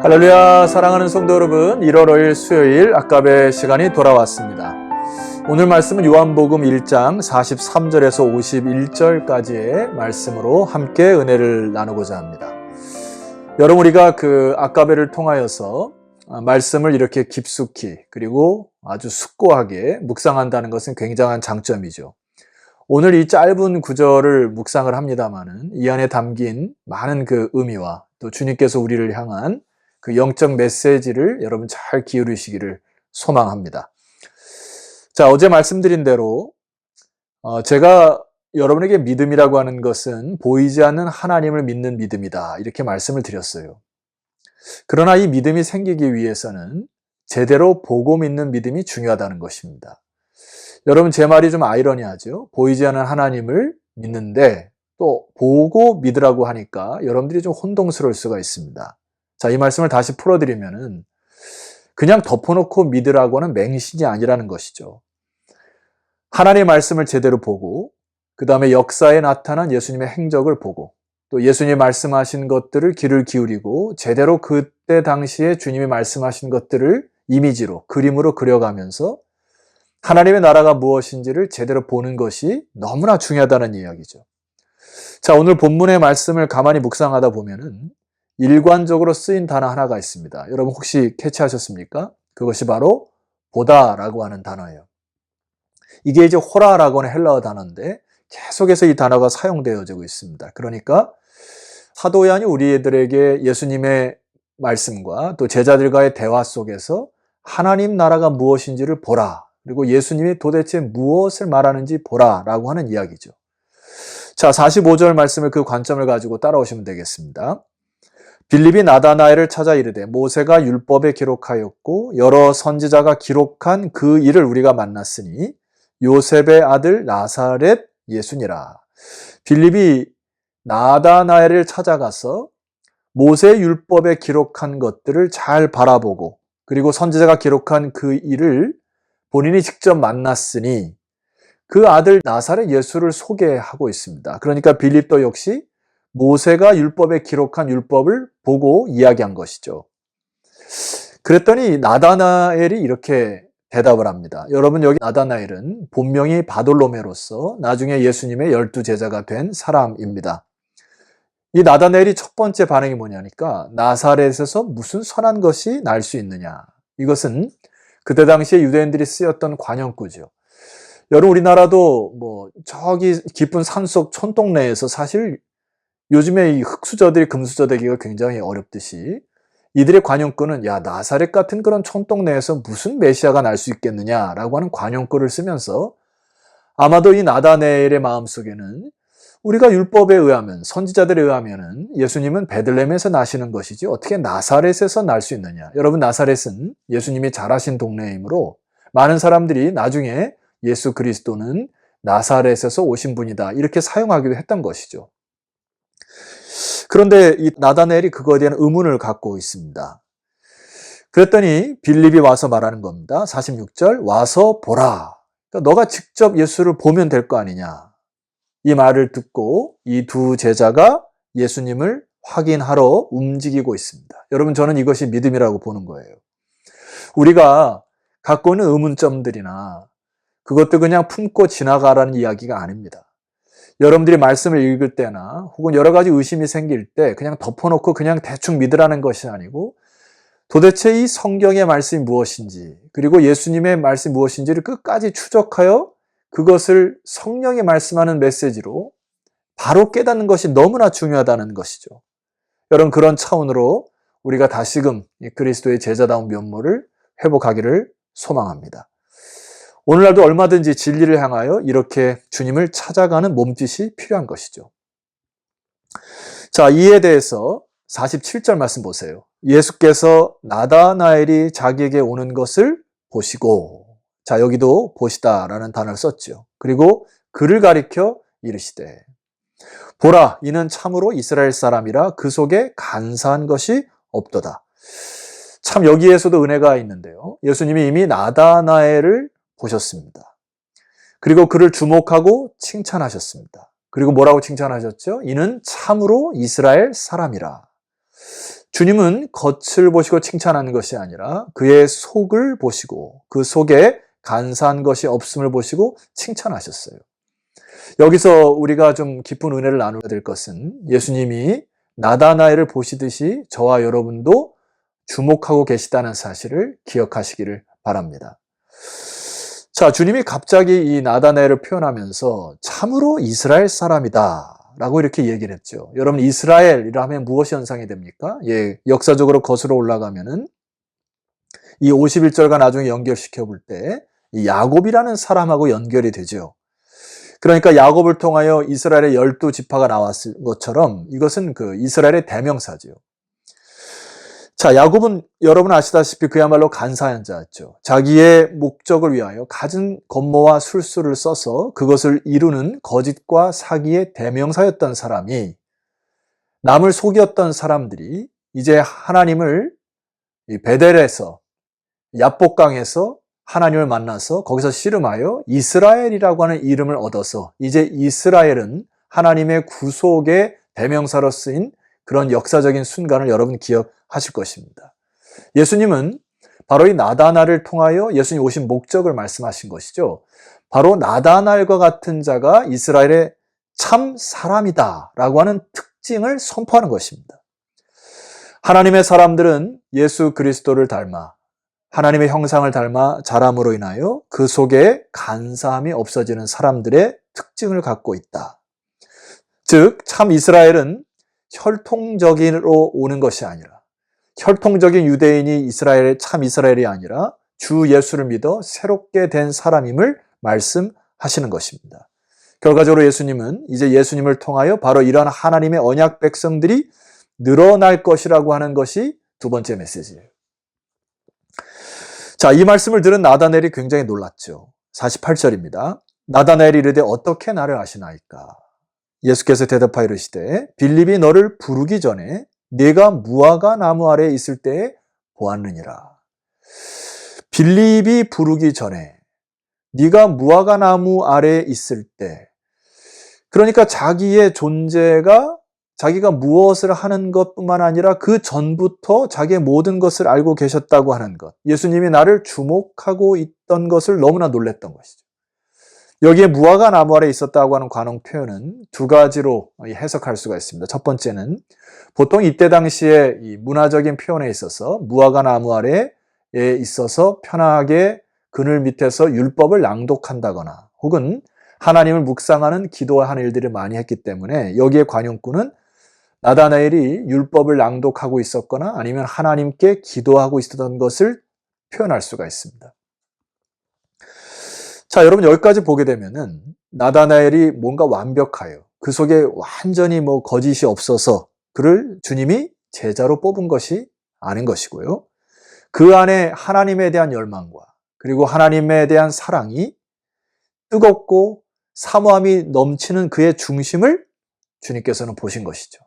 할렐루야, 사랑하는 성도 여러분, 1월 5일 수요일 아까베 시간이 돌아왔습니다. 오늘 말씀은 요한복음 1장 43절에서 51절까지의 말씀으로 함께 은혜를 나누고자 합니다. 여러분, 우리가 아까베를 통하여서 말씀을 이렇게 깊숙이 그리고 아주 숙고하게 묵상한다는 것은 굉장한 장점이죠. 오늘 이 짧은 구절을 묵상을 합니다마는 이 안에 담긴 많은 의미와 또 주님께서 우리를 향한 영적 메시지를 여러분 잘 기울이시기를 소망합니다. 자, 어제 말씀드린 대로 제가 여러분에게 믿음이라고 하는 것은 보이지 않는 하나님을 믿는 믿음이다, 이렇게 말씀을 드렸어요. 그러나 이 믿음이 생기기 위해서는 제대로 보고 믿는 믿음이 중요하다는 것입니다. 여러분, 제 말이 좀 아이러니하죠. 보이지 않는 하나님을 믿는데 또 보고 믿으라고 하니까 여러분들이 좀 혼동스러울 수가 있습니다. 자, 이 말씀을 다시 풀어드리면은 그냥 덮어놓고 믿으라고 하는 맹신이 아니라는 것이죠. 하나님의 말씀을 제대로 보고 그 다음에 역사에 나타난 예수님의 행적을 보고 또 예수님이 말씀하신 것들을 귀를 기울이고 제대로 그때 당시에 주님이 말씀하신 것들을 이미지로 그림으로 그려가면서 하나님의 나라가 무엇인지를 제대로 보는 것이 너무나 중요하다는 이야기죠. 자, 오늘 본문의 말씀을 가만히 묵상하다 보면은 일관적으로 쓰인 단어 하나가 있습니다. 여러분 혹시 캐치하셨습니까? 그것이 바로 보다라고 하는 단어예요. 이게 이제 호라라고 하는 헬라어 단어인데 계속해서 이 단어가 사용되어지고 있습니다. 그러니까 사도 요한이 우리들에게 예수님의 말씀과 또 제자들과의 대화 속에서 하나님 나라가 무엇인지를 보라, 그리고 예수님이 도대체 무엇을 말하는지 보라라고 하는 이야기죠. 자, 45절 말씀을 그 관점을 가지고 따라오시면 되겠습니다. 빌립이 나다나엘을 찾아 이르되 모세가 율법에 기록하였고 여러 선지자가 기록한 그 일을 우리가 만났으니 요셉의 아들 나사렛 예수니라. 빌립이 나다나엘을 찾아가서 모세 율법에 기록한 것들을 잘 바라보고 그리고 선지자가 기록한 그 일을 본인이 직접 만났으니 그 아들 나사렛 예수를 소개하고 있습니다. 그러니까 빌립도 역시 모세가 율법에 기록한 율법을 보고 이야기한 것이죠. 그랬더니 나다나엘이 이렇게 대답을 합니다. 여러분, 여기 나다나엘은 본명이 바돌로메로서 나중에 예수님의 12 제자가 된 사람입니다. 이 나다나엘이 첫 번째 반응이 뭐냐니까 나사렛에서 무슨 선한 것이 날 수 있느냐. 이것은 그때 당시에 유대인들이 쓰였던 관용구죠. 여러분, 우리나라도 저기 깊은 산속 촌동네에서 사실 요즘에 이 흙수저들이 금수저 되기가 굉장히 어렵듯이 이들의 관용구는 야, 나사렛 같은 그런 촌동네에서 무슨 메시아가 날 수 있겠느냐라고 하는 관용구를 쓰면서 아마도 이 나다나엘의 마음속에는 우리가 율법에 의하면 선지자들에 의하면은 예수님은 베들레헴에서 나시는 것이지 어떻게 나사렛에서 날 수 있느냐. 여러분, 나사렛은 예수님이 자라신 동네이므로 많은 사람들이 나중에 예수 그리스도는 나사렛에서 오신 분이다 이렇게 사용하기도 했던 것이죠. 그런데 이 나다나엘이 그거에 대한 의문을 갖고 있습니다. 그랬더니 빌립이 와서 말하는 겁니다. 46절, 와서 보라. 그러니까 너가 직접 예수를 보면 될 거 아니냐. 이 말을 듣고 이 두 제자가 예수님을 확인하러 움직이고 있습니다. 여러분, 저는 이것이 믿음이라고 보는 거예요. 우리가 갖고 있는 의문점들이나 그것도 그냥 품고 지나가라는 이야기가 아닙니다. 여러분들이 말씀을 읽을 때나 혹은 여러 가지 의심이 생길 때 그냥 덮어놓고 그냥 대충 믿으라는 것이 아니고 도대체 이 성경의 말씀이 무엇인지 그리고 예수님의 말씀이 무엇인지를 끝까지 추적하여 그것을 성령이 말씀하는 메시지로 바로 깨닫는 것이 너무나 중요하다는 것이죠. 여러분, 그런 차원으로 우리가 다시금 그리스도의 제자다운 면모를 회복하기를 소망합니다. 오늘날도 얼마든지 진리를 향하여 이렇게 주님을 찾아가는 몸짓이 필요한 것이죠. 자, 이에 대해서 47절 말씀 보세요. 예수께서 나다나엘이 자기에게 오는 것을 보시고, 자, 여기도 보시다라는 단어를 썼죠. 그리고 그를 가리켜 이르시되 보라, 이는 참으로 이스라엘 사람이라 그 속에 간사한 것이 없도다. 참, 여기에서도 은혜가 있는데요. 예수님이 이미 나다나엘을 보셨습니다. 그리고 그를 주목하고 칭찬하셨습니다. 그리고 뭐라고 칭찬하셨죠? 이는 참으로 이스라엘 사람이라. 주님은 겉을 보시고 칭찬하는 것이 아니라 그의 속을 보시고 그 속에 간사한 것이 없음을 보시고 칭찬하셨어요. 여기서 우리가 좀 깊은 은혜를 나눠야 될 것은 예수님이 나다나엘을 보시듯이 저와 여러분도 주목하고 계시다는 사실을 기억하시기를 바랍니다. 자, 주님이 갑자기 이 나다나엘을 표현하면서 참으로 이스라엘 사람이다 라고 이렇게 얘기를 했죠. 여러분, 이스라엘이라 하면 무엇이 연상이 됩니까? 예, 역사적으로 거슬러 올라가면은 이 51절과 나중에 연결시켜 볼 때 이 야곱이라는 사람하고 연결이 되죠. 그러니까 야곱을 통하여 이스라엘의 12지파가 나왔을 것처럼 이것은 그 이스라엘의 대명사죠. 자, 야곱은 여러분 아시다시피 그야말로 간사한 자였죠. 자기의 목적을 위하여 갖은 권모와 술수를 써서 그것을 이루는 거짓과 사기의 대명사였던 사람이, 남을 속였던 사람들이 이제 하나님을 베델에서, 야복강에서 하나님을 만나서 거기서 씨름하여 이스라엘이라고 하는 이름을 얻어서 이제 이스라엘은 하나님의 구속의 대명사로 쓰인 그런 역사적인 순간을 여러분 기억하실 것입니다. 예수님은 바로 이 나다나엘을 통하여 예수님 오신 목적을 말씀하신 것이죠. 바로 나다나엘과 같은 자가 이스라엘의 참 사람이다 라고 하는 특징을 선포하는 것입니다. 하나님의 사람들은 예수 그리스도를 닮아 하나님의 형상을 닮아 자람으로 인하여 그 속에 간사함이 없어지는 사람들의 특징을 갖고 있다. 즉, 참 이스라엘은 혈통적으로 오는 것이 아니라, 혈통적인 유대인이 이스라엘, 참 이스라엘이 아니라 주 예수를 믿어 새롭게 된 사람임을 말씀하시는 것입니다. 결과적으로 예수님은 이제 예수님을 통하여 바로 이러한 하나님의 언약 백성들이 늘어날 것이라고 하는 것이 두 번째 메시지예요. 자, 이 말씀을 들은 나다나엘이 굉장히 놀랐죠. 48절입니다. 나다나엘이 이르되 어떻게 나를 아시나이까? 예수께서 대답하여 이르시되 빌립이 너를 부르기 전에 네가 무화과 나무 아래에 있을 때에 보았느니라. 빌립이 부르기 전에 네가 무화과 나무 아래에 있을 때, 그러니까 자기의 존재가 자기가 무엇을 하는 것뿐만 아니라 그 전부터 자기의 모든 것을 알고 계셨다고 하는 것, 예수님이 나를 주목하고 있던 것을 너무나 놀랬던 것이죠. 여기에 무화과 나무 아래에 있었다고 하는 관용 표현은 두 가지로 해석할 수가 있습니다. 첫 번째는 보통 이때 당시에 이 문화적인 표현에 있어서 무화과 나무 아래에 있어서 편하게 그늘 밑에서 율법을 낭독한다거나 혹은 하나님을 묵상하는 기도하는 일들을 많이 했기 때문에 여기에 관용구는 나다나엘이 율법을 낭독하고 있었거나 아니면 하나님께 기도하고 있었던 것을 표현할 수가 있습니다. 자, 여러분 여기까지 보게 되면은 나다나엘이 뭔가 완벽하여 그 속에 완전히 거짓이 없어서 그를 주님이 제자로 뽑은 것이 아닌 것이고요. 그 안에 하나님에 대한 열망과 그리고 하나님에 대한 사랑이 뜨겁고 사모함이 넘치는 그의 중심을 주님께서는 보신 것이죠.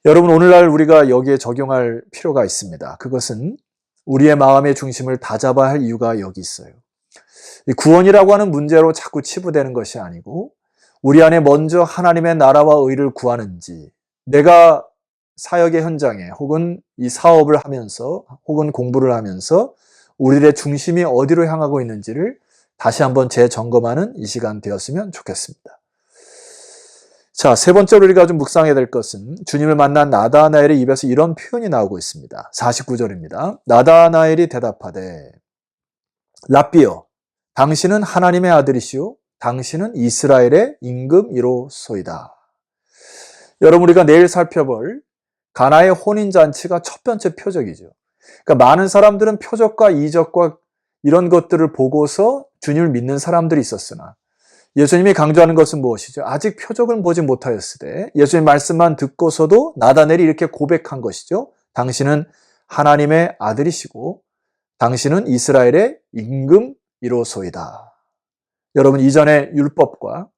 여러분, 오늘날 우리가 여기에 적용할 필요가 있습니다. 그것은 우리의 마음의 중심을 다잡아야 할 이유가 여기 있어요. 구원이라고 하는 문제로 자꾸 치부되는 것이 아니고 우리 안에 먼저 하나님의 나라와 의를 구하는지, 내가 사역의 현장에 혹은 이 사업을 하면서 혹은 공부를 하면서 우리의 중심이 어디로 향하고 있는지를 다시 한번 재점검하는 이 시간 되었으면 좋겠습니다. 자, 세 번째로 우리가 좀 묵상해야 될 것은 주님을 만난 나다나엘의 입에서 이런 표현이 나오고 있습니다. 49절입니다. 나다나엘이 대답하되 랍비여, 당신은 하나님의 아들이시오 당신은 이스라엘의 임금이로소이다. 여러분, 우리가 내일 살펴볼 가나의 혼인잔치가 첫 번째 표적이죠. 그러니까 많은 사람들은 표적과 이적과 이런 것들을 보고서 주님을 믿는 사람들이 있었으나 예수님이 강조하는 것은 무엇이죠? 아직 표적을 보지 못하였을 때 예수님 말씀만 듣고서도 나다나엘이 이렇게 고백한 것이죠. 당신은 하나님의 아들이시고 당신은 이스라엘의 임금이로소이다. 여러분, 이전에 율법과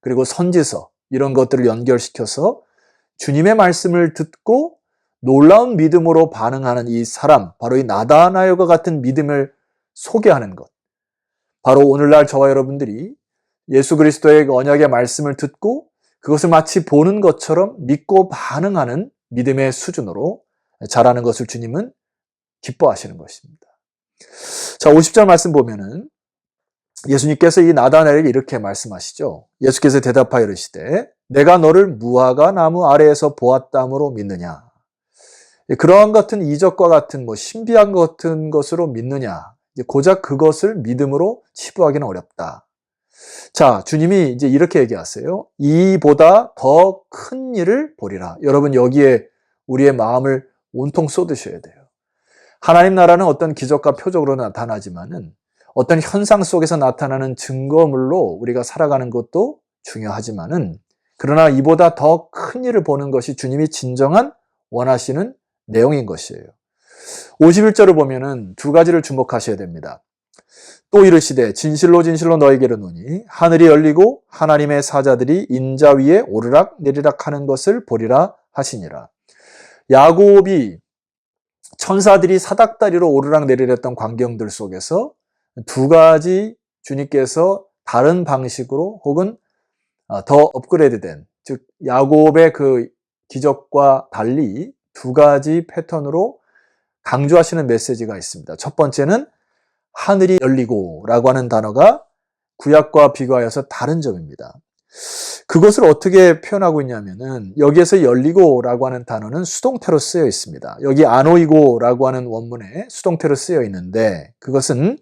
그리고 선지서 이런 것들을 연결시켜서 주님의 말씀을 듣고 놀라운 믿음으로 반응하는 이 사람, 바로 이 나다나엘과 같은 믿음을 소개하는 것, 바로 오늘날 저와 여러분들이 예수 그리스도의 언약의 말씀을 듣고 그것을 마치 보는 것처럼 믿고 반응하는 믿음의 수준으로 자라는 것을 주님은 기뻐하시는 것입니다. 자, 50절 말씀 보면은 예수님께서 이 나다나엘에게 이렇게 말씀하시죠. 예수께서 대답하여 이르시되 내가 너를 무화과 나무 아래에서 보았다므로 믿느냐. 그러한 같은 이적과 같은 신비한 같은 것으로 믿느냐. 고작 그것을 믿음으로 치부하기는 어렵다. 자, 주님이 이제 이렇게 얘기하세요. 이보다 더 큰 일을 보리라. 여러분, 여기에 우리의 마음을 온통 쏟으셔야 돼요. 하나님 나라는 어떤 기적과 표적으로 나타나지만은 어떤 현상 속에서 나타나는 증거물로 우리가 살아가는 것도 중요하지만은, 그러나 이보다 더 큰 일을 보는 것이 주님이 진정한 원하시는 내용인 것이에요. 51절을 보면은 두 가지를 주목하셔야 됩니다. 또 이르시되 진실로 진실로 너에게 이르노니 하늘이 열리고 하나님의 사자들이 인자 위에 오르락 내리락 하는 것을 보리라 하시니라. 야곱이 천사들이 사닥다리로 오르락 내리락했던 광경들 속에서 두 가지 주님께서 다른 방식으로 혹은 더 업그레이드된, 즉 야곱의 그 기적과 달리 두 가지 패턴으로 강조하시는 메시지가 있습니다. 첫 번째는 하늘이 열리고 라고 하는 단어가 구약과 비교하여서 다른 점입니다. 그것을 어떻게 표현하고 있냐면은 여기에서 열리고 라고 하는 단어는 수동태로 쓰여 있습니다. 여기 아노이고 라고 하는 원문에 수동태로 쓰여 있는데, 그것은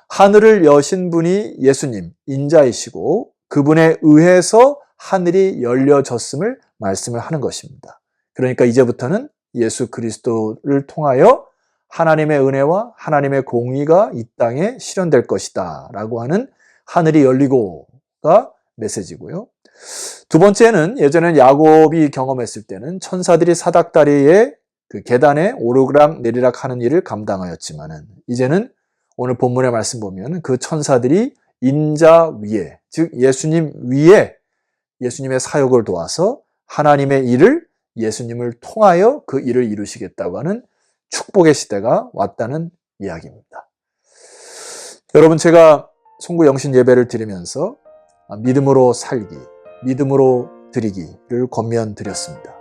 하늘을 여신 분이 예수님, 인자이시고 그분에 의해서 하늘이 열려졌음을 말씀을 하는 것입니다. 그러니까 이제부터는 예수 그리스도를 통하여 하나님의 은혜와 하나님의 공의가 이 땅에 실현될 것이다 라고 하는 하늘이 열리고가 메시지고요. 두 번째는 예전에는 야곱이 경험했을 때는 천사들이 사닥다리의 그 계단에 오르락 내리락 하는 일을 감당하였지만은, 이제는 오늘 본문의 말씀 보면 그 천사들이 인자 위에, 즉 예수님 위에 예수님의 사역을 도와서 하나님의 일을 예수님을 통하여 그 일을 이루시겠다고 하는 축복의 시대가 왔다는 이야기입니다. 여러분, 제가 송구 영신 예배를 드리면서 믿음으로 살기, 믿음으로 드리기를 권면드렸습니다.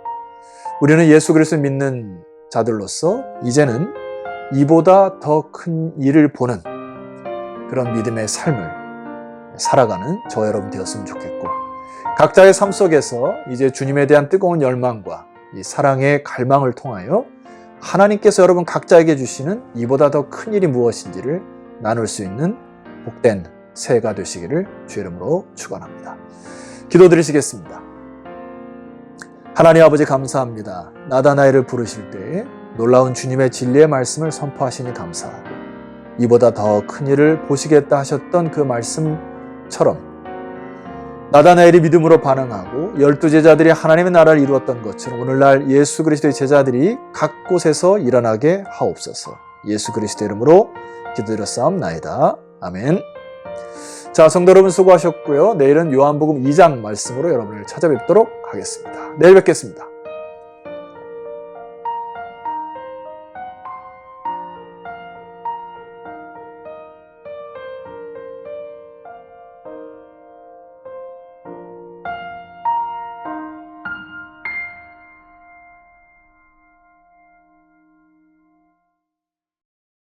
우리는 예수 그리스도를 믿는 자들로서 이제는 이보다 더 큰 일을 보는 그런 믿음의 삶을 살아가는 저 여러분 되었으면 좋겠고, 각자의 삶 속에서 이제 주님에 대한 뜨거운 열망과 이 사랑의 갈망을 통하여 하나님께서 여러분 각자에게 주시는 이보다 더 큰 일이 무엇인지를 나눌 수 있는 복된 새해가 되시기를 주의 이름으로 축원합니다. 기도드리시겠습니다. 하나님 아버지, 감사합니다. 나다나엘을 부르실 때에 놀라운 주님의 진리의 말씀을 선포하시니 감사하고, 이보다 더 큰 일을 보시겠다 하셨던 그 말씀처럼 나다나엘이 믿음으로 반응하고 12제자들이 하나님의 나라를 이루었던 것처럼 오늘날 예수 그리스도의 제자들이 각 곳에서 일어나게 하옵소서. 예수 그리스도의 이름으로 기도드렸사옵나이다. 아멘. 자, 성도 여러분 수고하셨고요. 내일은 요한복음 2장 말씀으로 여러분을 찾아뵙도록 하겠습니다. 내일 뵙겠습니다.